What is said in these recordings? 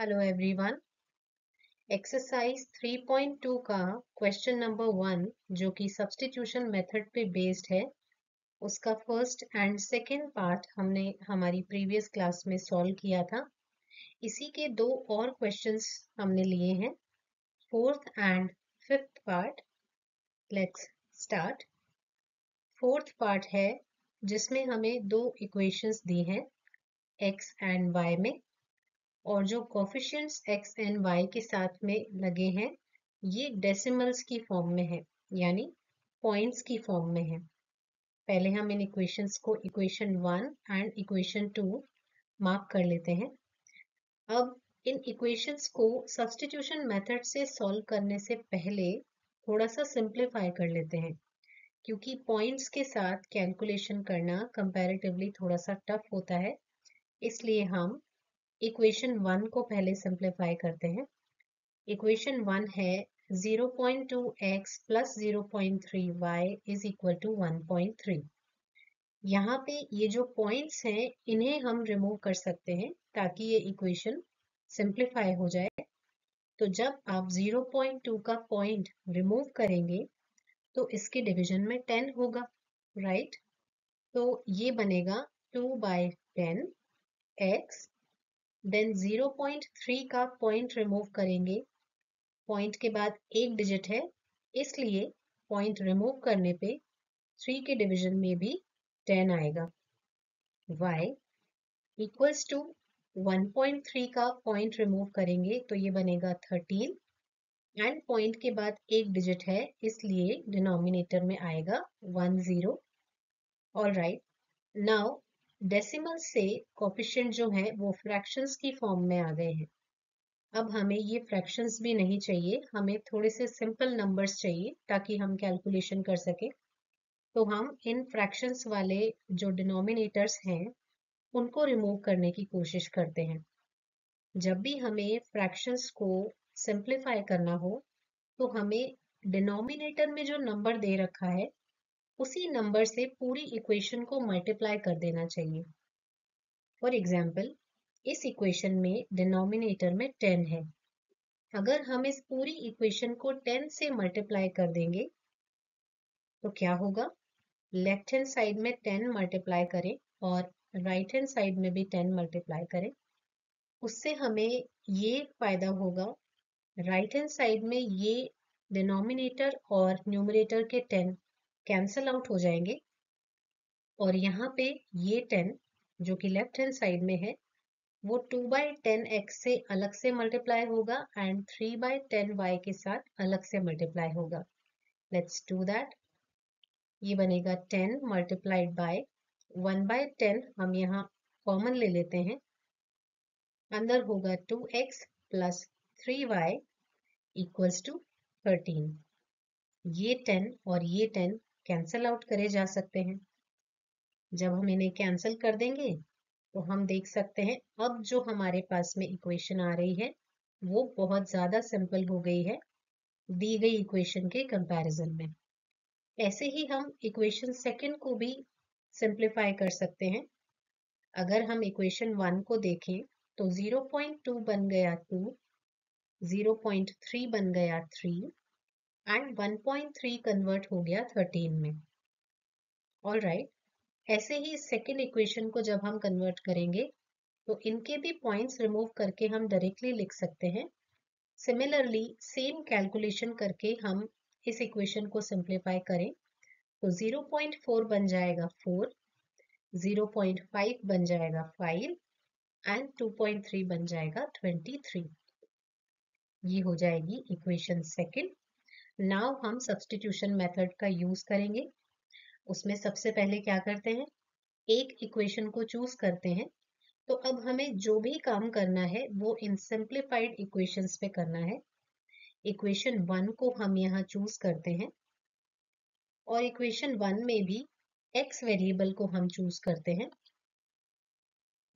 Hello everyone. Exercise 3.2 का question number 1 जो कि सब्स्टिट्यूशन मेथड पे बेस्ड है, उसका फर्स्ट एंड सेकंड पार्ट हमने हमारी प्रीवियस क्लास में सॉल्व किया था। इसी के दो और क्वेश्चंस हमने लिए हैं, fourth and fifth part. Let's start. Fourth part है जिसमें हमें दो इक्वेशंस दी हैं x एंड y में, और जो कोफिशिएंट्स x एंड y के साथ में लगे हैं ये डेसिमल्स की फॉर्म में है, यानी पॉइंट्स की फॉर्म में है। पहले हम इन इक्वेशंस को इक्वेशन 1 एंड इक्वेशन 2 मार्क कर लेते हैं। अब इन इक्वेशंस को सब्स्टिट्यूशन मेथड से सॉल्व करने से पहले थोड़ा सा सिंप्लीफाई कर लेते हैं, क्योंकि पॉइंट्स के साथ कैलकुलेशन करना कंपैरेटिवली थोड़ा सा टफ होता है। इसलिए हम इक्वेशन 1 को पहले सिंप्लीफाई करते हैं। इक्वेशन 1 है 0.2x plus 0.3y is equal to 1.3। यहाँ पे ये जो पॉइंट्स हैं इन्हें हम रिमूव कर सकते हैं ताकि ये इक्वेशन सिंप्लीफाई हो जाए। तो जब आप 0.2 का पॉइंट रिमूव करेंगे तो इसके डिवीजन में 10 होगा, राइट? तो ये बनेगा 2/10x। देन 0.3 का पॉइंट रिमूव करेंगे, पॉइंट के बाद एक डिजिट है इसलिए पॉइंट रिमूव करने पे 3 के डिवीजन में भी 10 आएगा। y इक्वल्स टू 1.3 का पॉइंट रिमूव करेंगे तो ये बनेगा 13, एंड पॉइंट के बाद एक डिजिट है इसलिए डिनोमिनेटर में आएगा 10। ऑलराइट, नाउ डेसिमल से कोफिशिएंट जो है वो फ्रैक्शंस की फॉर्म में आ गए हैं। अब हमें ये फ्रैक्शंस भी नहीं चाहिए, हमें थोड़े से सिंपल नंबर्स चाहिए ताकि हम कैलकुलेशन कर सकें। तो हम इन फ्रैक्शंस वाले जो डिनोमिनेटर्स हैं उनको रिमूव करने की कोशिश करते हैं। जब भी हमें फ्रैक्शंस को सिंप्लीफाई करना हो तो हमें डिनोमिनेटर में जो नंबर दे रखा है उसी नंबर से पूरी इक्वेशन को मल्टीप्लाई कर देना चाहिए। फॉर एग्जाम्पल, इस इक्वेशन में डिनोमिनेटर में 10 है। अगर हम इस पूरी इक्वेशन को 10 से मल्टीप्लाई कर देंगे तो क्या होगा? लेफ्ट हैंड साइड में 10 मल्टीप्लाई करें और राइट हैंड साइड में भी 10 मल्टीप्लाई करें, उससे हमें ये फायदा होगा, राइट हैंड साइड में ये डिनोमिनेटर और न्यूमरेटर के 10 कैंसल आउट हो जाएंगे, और यहाँ पे ये 10 जो कि लेफ्ट हैंड साइड में है वो 2/10x से अलग से मल्टीप्लाई होगा एंड 3/10y के साथ अलग से मल्टीप्लाई होगा। Let's do that. ये बनेगा 10 मल्टीप्लाइड बाय 1/10, हम यहाँ कॉमन ले लेते हैं, अंदर होगा 2x plus 3y equals to 13। ये 10 और ये 10 कैंसल आउट करे जा सकते हैं। जब हम इन्हें कैंसिल कर देंगे तो हम देख सकते हैं अब जो हमारे पास में इक्वेशन आ रही है वो बहुत ज़्यादा सिंपल हो गई है दी गई इक्वेशन के कंपैरिजन में। ऐसे ही हम इक्वेशन सेकंड को भी सिंप्लीफाई कर सकते हैं। अगर हम इक्वेशन 1 को देखें तो 0.2 बन गया 2, 0.3 बन गया 3 एंड 1.3 कन्वर्ट हो गया 13 में। ऑलराइट, ऐसे ही सेकेंड इक्वेशन को जब हम कन्वर्ट करेंगे तो इनके भी पॉइंट्स रिमूव करके हम डायरेक्टली लिख सकते हैं। सिमिलरली सेम कैलकुलेशन करके हम इस इक्वेशन को सिंप्लीफाई करें तो 0.4 बन जाएगा 4, 0.5 बन जाएगा 5 एंड 2.3 बन जाएगा 23। ये हो जाएगी इक्वेशन सेकंड। नाउ हम सब्स्टिट्यूशन मेथड का यूज करेंगे। उसमें सबसे पहले क्या करते हैं, एक इक्वेशन को चूज करते हैं। तो अब हमें जो भी काम करना है वो इन सिंप्लीफाइड इक्वेशंस पे करना है। इक्वेशन 1 को हम यहाँ चूज करते हैं और इक्वेशन 1 में भी x वेरिएबल को हम चूज करते हैं।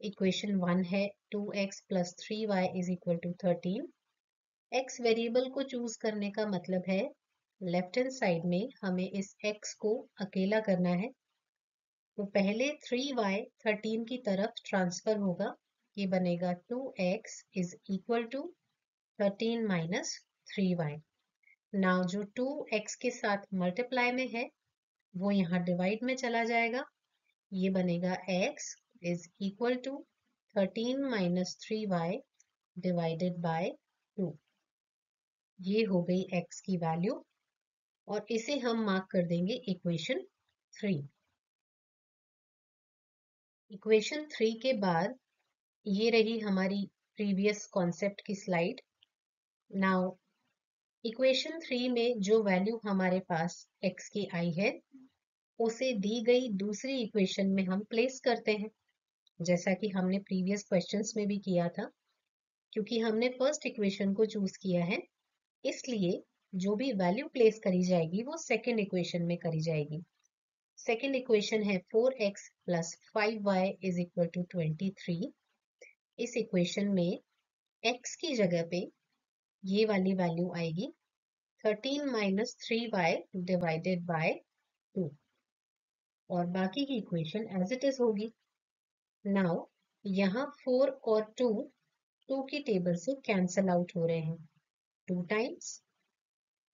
इक्वेशन 1 है 2x plus 3y is equal to 13। x variable को चूज करने का मतलब है लेफ्ट हैंड साइड में हमें इस x को अकेला करना है। तो पहले 3y 13 की तरफ ट्रांसफर होगा ये बनेगा 2x is equal to 13 minus 3y। Now जो 2x के साथ मल्टीप्लाई में है वो यहाँ डिवाइड में चला जाएगा। ये बनेगा x is equal to 13 minus 3y divided by 2। ये हो गई x की वैल्यू और इसे हम मार्क कर देंगे इक्वेशन 3। इक्वेशन 3 के बाद ये रही हमारी प्रीवियस कॉन्सेप्ट की स्लाइड। नाउ इक्वेशन 3 में जो वैल्यू हमारे पास x की आई है उसे दी गई दूसरी इक्वेशन में हम प्लेस करते हैं, जैसा कि हमने प्रीवियस क्वेश्चंस में भी किया था। क्योंकि हमने फर्स्ट इक्वेशन को चूज किया है इसलिए जो भी वैल्यू प्लेस करी जाएगी वो सेकेंड इक्वेशन में करी जाएगी। सेकेंड इक्वेशन है 4x plus 5y is equal to 23। इस इक्वेशन में x की जगह पे ये वाली वैल्यू आएगी 13 माइनस 3y डिवाइडेड बाय 2 और बाकी की इक्वेशन एज इट इज होगी। नाउ यहाँ 4 और 2 की टेबल से कैंसल आउट हो रहे हैं 2 टाइम्स,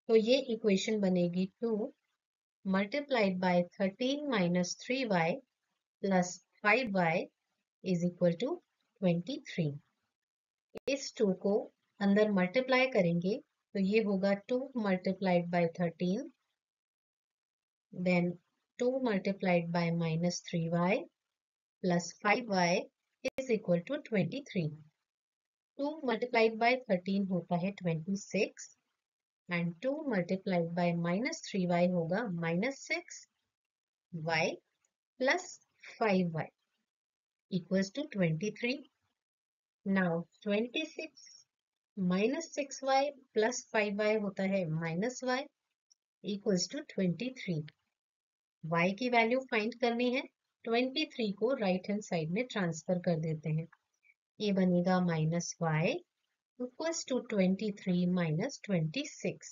तो ये इक्वेशन बनेगी 2 multiplied by 13 minus 3y plus 5y is equal to 23। इस 2 को अंदर मल्टीप्लाई करेंगे तो ये होगा 2 multiplied by 13 then 2 multiplied by minus 3y plus 5y is equal to 23। 2 multiplied by 13 होता है 26 and 2 multiplied by minus 3y होगा minus 6y plus 5y equals to 23। Now 26 minus 6y plus 5y होता है minus y equals to 23। y की value find करनी है, 23 को right hand side में ट्रांसफर कर देते हैं। ये बनेगा minus y equals to 23 minus 26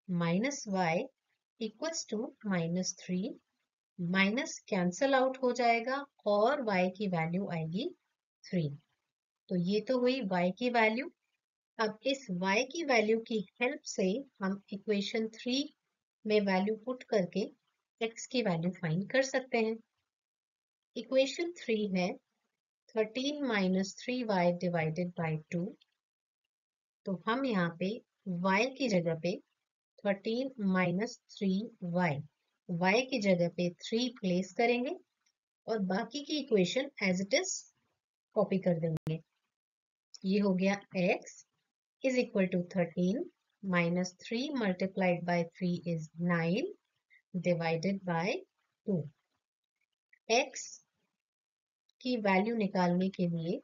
minus y equals to minus 3 minus cancel out हो जाएगा और y की वैल्यू आएगी 3। तो ये तो हुई y की वैल्यू। अब इस y की वैल्यू की हेल्प से हम इक्वेशन 3 में वैल्यू पुट करके x की वैल्यू फाइंड कर सकते हैं। इक्वेशन 3 है 13 माइनस 3y डिवाइडेड बाय 2। तो हम यहाँ पे y की जगह पे 13 माइनस 3y y की जगह पे 3 प्लेस करेंगे और बाकी की equation as it is copy कर देंगे। ये हो गया x is equal to 13 minus 3 multiplied by 3 is 9 divided by 2। x की वैल्यू निकालने के लिए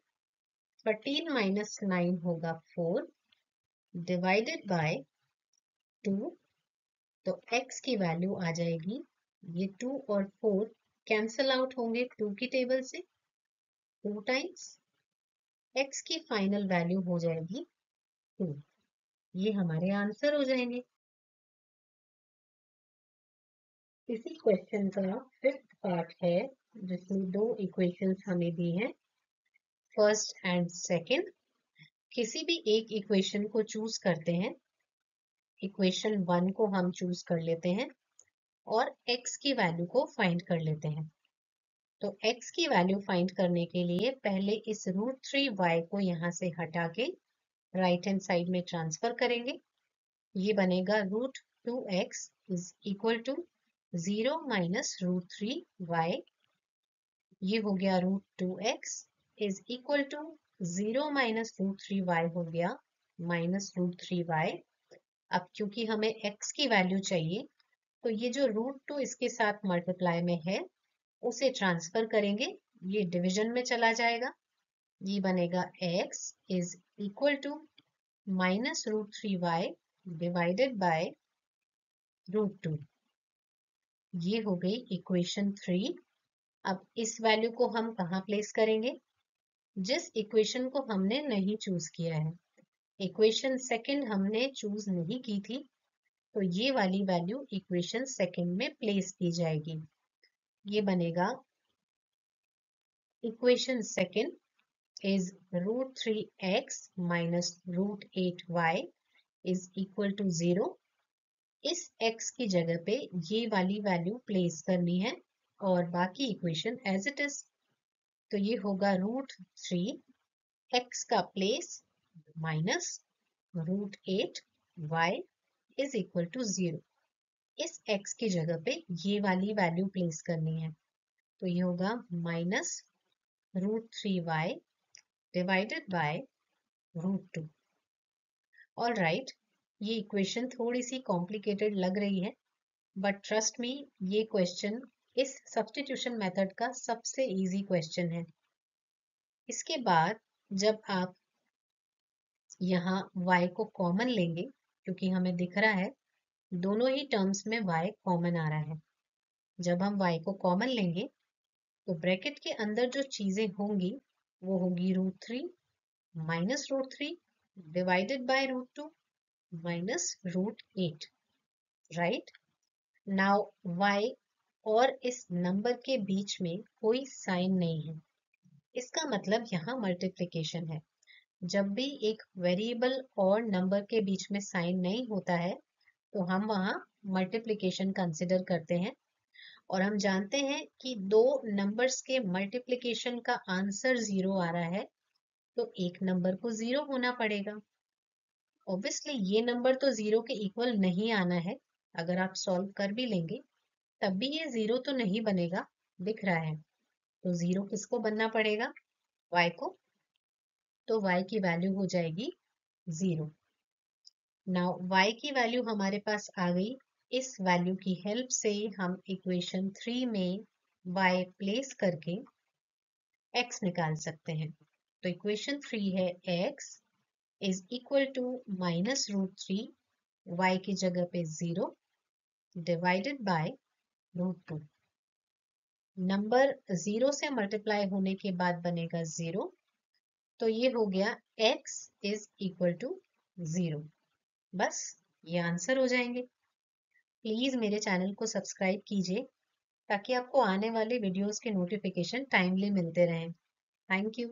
13 माइनस 9 होगा 4 डिवाइडेड बाय 2। तो x की वैल्यू आ जाएगी, ये 2 और 4 कैंसल आउट होंगे 2 की टेबल से 2 टाइम्स। x की फाइनल वैल्यू हो जाएगी 2। ये हमारे आंसर हो जाएंगे। इसी क्वेश्चन का फिफ्थ पार्ट है जिसमें 2 इक्वेशंस हमें दी हैं, फर्स्ट एंड सेकंड। किसी भी एक इक्वेशन को चूज करते हैं, इक्वेशन 1 को हम चूज कर लेते हैं और x की वैल्यू को फाइंड कर लेते हैं। तो x की वैल्यू फाइंड करने के लिए पहले इस √3y को यहाँ से हटा के राइट हैंड साइड में ट्रांसफर करेंगे। ये बनेगा √2x is equal to 0 minus √3y। ये हो गया √2x is equal to 0 minus √3y हो गया माइनस √3y। अब क्योंकि हमें x की वैल्यू चाहिए तो ये जो √2 इसके साथ मल्टीप्लाई में है उसे ट्रांसफर करेंगे, ये डिवीजन में चला जाएगा। ये बनेगा x is equal to minus √3y divided by √2। ये हो गई इक्वेशन 3। अब इस वैल्यू को हम कहाँ प्लेस करेंगे? जिस इक्वेशन को हमने नहीं चूज किया है, इक्वेशन सेकंड हमने चूज नहीं की थी, तो ये वाली वैल्यू इक्वेशन सेकंड में प्लेस की जाएगी। ये बनेगा equation second is root 3x minus root 8y is equal to 0. इस x की जगह पे ये वाली वैल्यू प्लेस करनी है और बाकी इक्वेशन एज इट इज। तो ये होगा रूट 3 x का place minus root 8 y is equal to 0। इस x की जगह पे ये वाली वैल्यू प्लेस करनी है, तो ये होगा minus root 3y divided by root 2। All right, ये इक्वेशन थोड़ी सी कॉम्प्लिकेटेड लग रही है, बट ट्रस्ट मी, ये क्वेश्चन इस सब्स्टिट्यूशन मेथड का सबसे इजी क्वेश्चन है। इसके बाद जब आप यहाँ y को कॉमन लेंगे, क्योंकि हमें दिख रहा है दोनों ही टर्म्स में y कॉमन आ रहा है, जब हम y को कॉमन लेंगे तो ब्रैकेट के अंदर जो चीजें होंगी वो होगी root 3 minus root 3 divided by root 2 minus root 8, right. Now y और इस नंबर के बीच में कोई साइन नहीं है, इसका मतलब यहाँ मल्टीप्लिकेशन है। जब भी एक वेरिएबल और नंबर के बीच में साइन नहीं होता है तो हम वहाँ मल्टीप्लिकेशन कंसिडर करते हैं, और हम जानते हैं कि दो नंबर्स के मल्टीप्लिकेशन का आंसर 0 आ रहा है तो एक नंबर को 0 होना पड़ेगा। ऑब्वियसली ये नंबर तो 0 के इक्वल नहीं आना है, अगर आप सॉल्व कर भी लेंगे तब भी ये 0 तो नहीं बनेगा, दिख रहा है। तो 0 किसको बनना पड़ेगा? y को। तो y की वैल्यू हो जाएगी 0। नाउ y की वैल्यू हमारे पास आ गई। इस वैल्यू की हेल्प से हम इक्वेशन 3 में y प्लेस करके x निकाल सकते हैं। तो इक्वेशन 3 है x is equal to minus root 3, y की जगह पे 0 डिवाइडेड बाय रूट 2। नंबर 0 से मल्टीप्लाई होने के बाद बनेगा 0, तो ये हो गया x इज इक्वल टू 0। बस ये आंसर हो जाएंगे। प्लीज मेरे चैनल को सब्सक्राइब कीजिए ताकि आपको आने वाले वीडियोस के नोटिफिकेशन टाइमली मिलते रहें। Thank you.